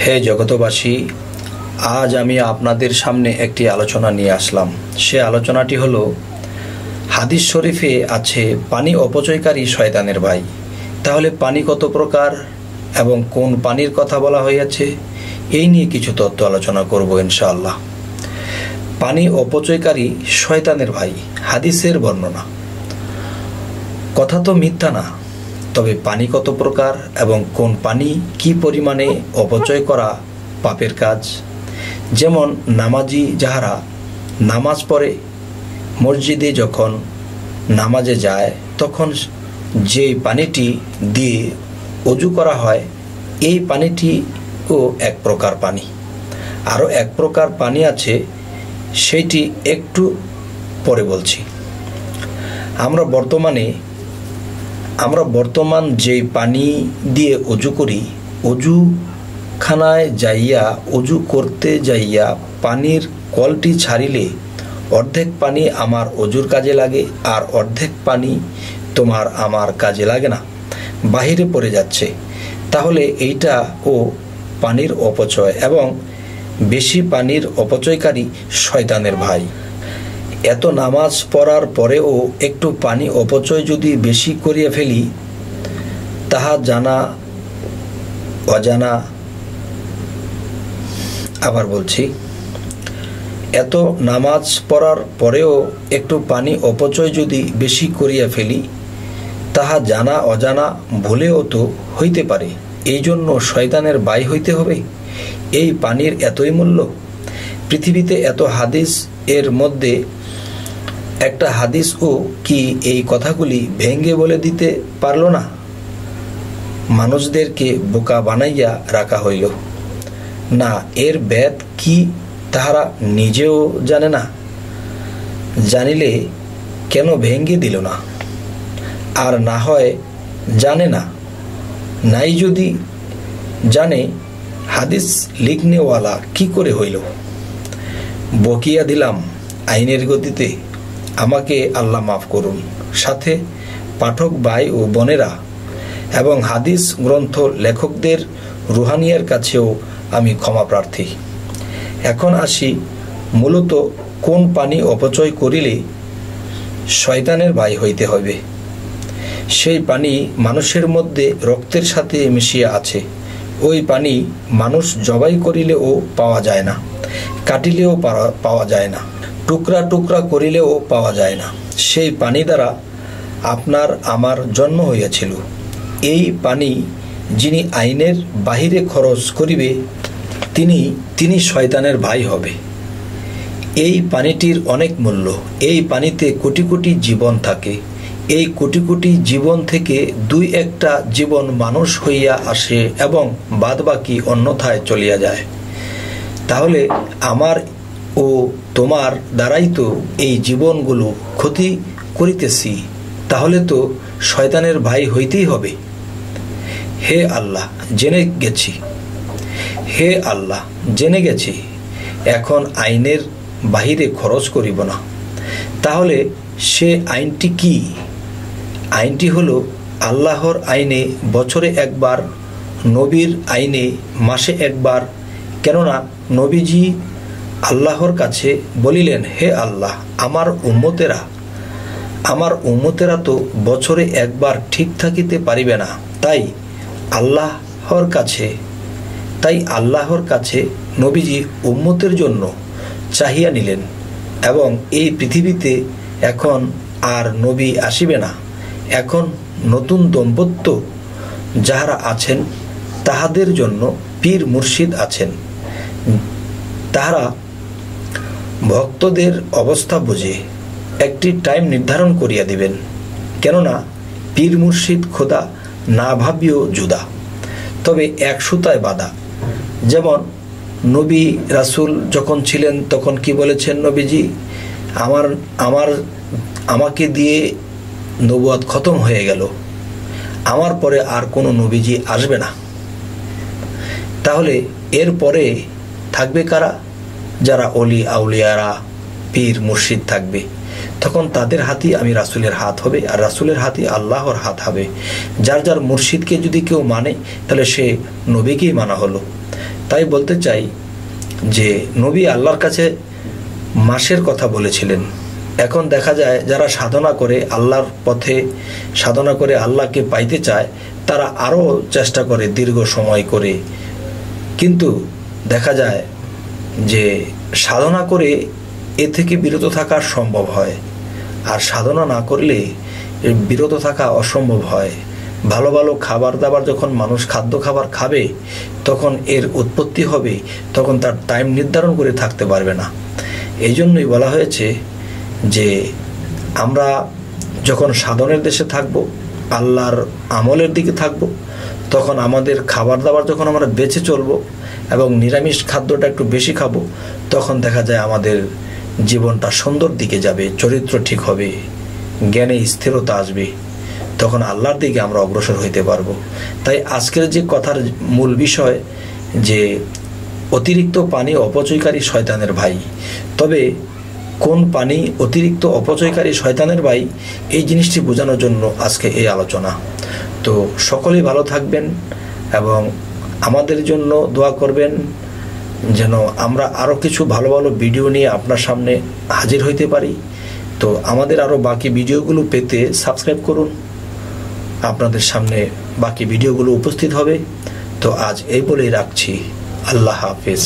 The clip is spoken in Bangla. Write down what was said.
হে জগতবাসী, আজ আমি আপনাদের সামনে একটি আলোচনা নিয়ে আসলাম। সে আলোচনাটি হলো, হাদিস শরীফে আছে পানি অপচয়কারী শয়তানের ভাই। তাহলে পানি কত প্রকার এবং কোন পানির কথা বলা হয়েছে, এই নিয়ে কিছু তথ্য আলোচনা করব ইনশাআল্লাহ। পানি অপচয়কারী শয়তানের ভাই, হাদিসের বর্ণনা। কথা তো মিথ্যা না, তবে পানি কত প্রকার এবং কোন পানি কি পরিমাণে অপচয় করা পাপের কাজ। যেমন নামাজি যাহারা নামাজ পড়ে, মসজিদে যখন নামাজে যায় তখন যে পানিটি দিয়ে অজু করা হয়, এই পানিটিও এক প্রকার পানি। আরও এক প্রকার পানি আছে, সেইটি একটু পরে বলছি। আমরা বর্তমান যে পানি দিয়ে অজু করি, অজুখানায় যাইয়া অজু করতে যাইয়া পানির কলটি ছাড়িলে অর্ধেক পানি আমার অজুর কাজে লাগে আর অর্ধেক পানি তোমার আমার কাজে লাগে না, বাহিরে পড়ে যাচ্ছে। তাহলে এইটাও পানির অপচয় এবং বেশি পানির অপচয়কারী শয়তানের ভাই। এত নামাজ পড়ার পরেও একটু পানি অপচয় যদি বেশি করিয়া ফেলি, তাহা জানা অজানা, আবার বলছি, এত নামাজ পড়ার পরেও একটু পানি অপচয় যদি বেশি করিয়া ফেলি, তাহা জানা অজানা ভুলেও তো হইতে পারে। এই জন্য শয়তানের ভাই হইতে হবে। এই পানির এতই মূল্য। পৃথিবীতে এত হাদিস, এর মধ্যে একটা হাদিসও কি এই কথাগুলি ভেঙ্গে বলে দিতে পারল না? মানুষদেরকে বোকা বানাইয়া রাখা হইল না। এর ব্যাদ কি তাহারা নিজেও জানে না। জানিলে কেন ভেঙ্গে দিল না? আর না হয় জানে না, নাই যদি জানে, হাদিস লিখনেওয়ালা কি করে হইল? বকিয়া দিলাম আইনের গতিতে, আমাকে আল্লাহ মাফ করুন। সাথে পাঠক ভাই ও বোনেরা এবং হাদিস গ্রন্থ লেখকদের রুহানিয়ার কাছেও আমি ক্ষমা প্রার্থী। এখন আসি মূলত কোন পানি অপচয় করিলে শয়তানের ভাই হইতে হবে। সেই পানি মানুষের মধ্যে রক্তের সাথে মিশিয়া আছে। ওই পানি মানুষ জবাই করিলেও পাওয়া যায় না, কাটিলেও পাওয়া যায় না, টুকরা টুকরা করিলেও পাওয়া যায় না। সেই পানি দ্বারা আপনার আমার জন্ম হইয়াছিল। এই পানি যিনি আইনের বাহিরে খরচ করিবে, তিনি শয়তানের ভাই হবে। এই পানিটির অনেক মূল্য। এই পানিতে কোটি কোটি জীবন থাকে। এই কোটি কোটি জীবন থেকে দুই একটা জীবন মানুষ হইয়া আসে এবং বাদবাকি অন্যথায় চলিয়া যায়। তাহলে আমার ও তোমার দ্বারাই তো এই জীবনগুলো ক্ষতি করিতেছি। তাহলে তো শয়তানের ভাই হইতেই হবে। হে আল্লাহ, জেনে গেছি, এখন আইনের বাহিরে খরচ করিব না। তাহলে সে আইনটি কি? আইনটি হলো আল্লাহর আইনে বছরে একবার, নবীর আইনে মাসে একবার। কেননা নবীজি আল্লাহর কাছে বলিলেন, হে আল্লাহ, আমার উম্মতেরা তো বছরে একবার ঠিক থাকিতে পারিবে না। তাই আল্লাহর কাছে নবীজি উম্মতের জন্য চাহিয়া নিলেন। এবং এই পৃথিবীতে এখন আর নবী আসিবে না। এখন নতুন দম্পত্য যাহারা আছেন, তাহাদের জন্য পীর মুর্শিদ আছেন। তাহারা ভক্তদের অবস্থা বুঝে একটি টাইম নির্ধারণ করিয়া দিবেন। কেননা পীর মুর্শিদ খোদা না ভাবিও জুদা, তবে এক সুতায় বাঁধা। যেমন নবী রাসূল যখন ছিলেন তখন কি বলেছেন নবীজি? আমাকে দিয়ে নবুয়ত খতম হয়ে গেল, আমার পরে আর কোনো নবীজি আসবে না। তাহলে এর পরে থাকবে কারা? যারা অলি আউলিয়ারা, পীর মুর্শিদ থাকবে। তখন তাদের হাতই আমি রাসূলের হাত হবে, আর রাসূলের হাতই আল্লাহর হাত হবে। যার যার মুর্শিদকে যদি কেউ মানে, তাহলে সে নবীকেই মানা হলো। তাই বলতে চাই যে নবী আল্লাহর কাছে মাসের কথা বলেছিলেন। এখন দেখা যায় যারা সাধনা করে আল্লাহর পথে সাধনা করে আল্লাহকে পাইতে চায় তারা আরও চেষ্টা করে দীর্ঘ সময় করে, কিন্তু দেখা যায় যে সাধনা করে এ থেকে বিরত থাকা সম্ভব হয়, আর সাধনা না করলে বিরত থাকা অসম্ভব হয়। ভালো ভালো খাবার দাবার যখন মানুষ খাদ্য খাবার খাবে তখন এর উৎপত্তি হবে, তখন তার টাইম নির্ধারণ করে থাকতে পারবে না। এই জন্যই বলা হয়েছে যে আমরা যখন সাধনের দেশে থাকব, আল্লাহর আমলের দিকে থাকব, তখন আমাদের খাবার দাবার যখন আমরা বেঁচে চলব এবং নিরামিষ খাদ্যটা একটু বেশি খাবো, তখন দেখা যায় আমাদের জীবনটা সুন্দর দিকে যাবে, চরিত্র ঠিক হবে, জ্ঞানে স্থিরতা আসবে, তখন আল্লাহর দিকে আমরা অগ্রসর হইতে পারবো। তাই আজকের যে কথার মূল বিষয় যে অতিরিক্ত পানি অপচয়কারী শয়তানের ভাই। তবে কোন পানি অতিরিক্ত অপচয়কারী শয়তানের ভাই, এই জিনিসটি বোঝানোর জন্য আজকে এই আলোচনা। তো সকলেই ভালো থাকবেন এবং আমাদের জন্য দোয়া করবেন যেন আমরা আরও কিছু ভালো ভালো ভিডিও নিয়ে আপনার সামনে হাজির হইতে পারি। তো আমাদের আরও বাকি ভিডিওগুলো পেতে সাবস্ক্রাইব করুন, আপনাদের সামনে বাকি ভিডিওগুলো উপস্থিত হবে। তো আজ এই বলেই রাখছি, আল্লাহ হাফেজ।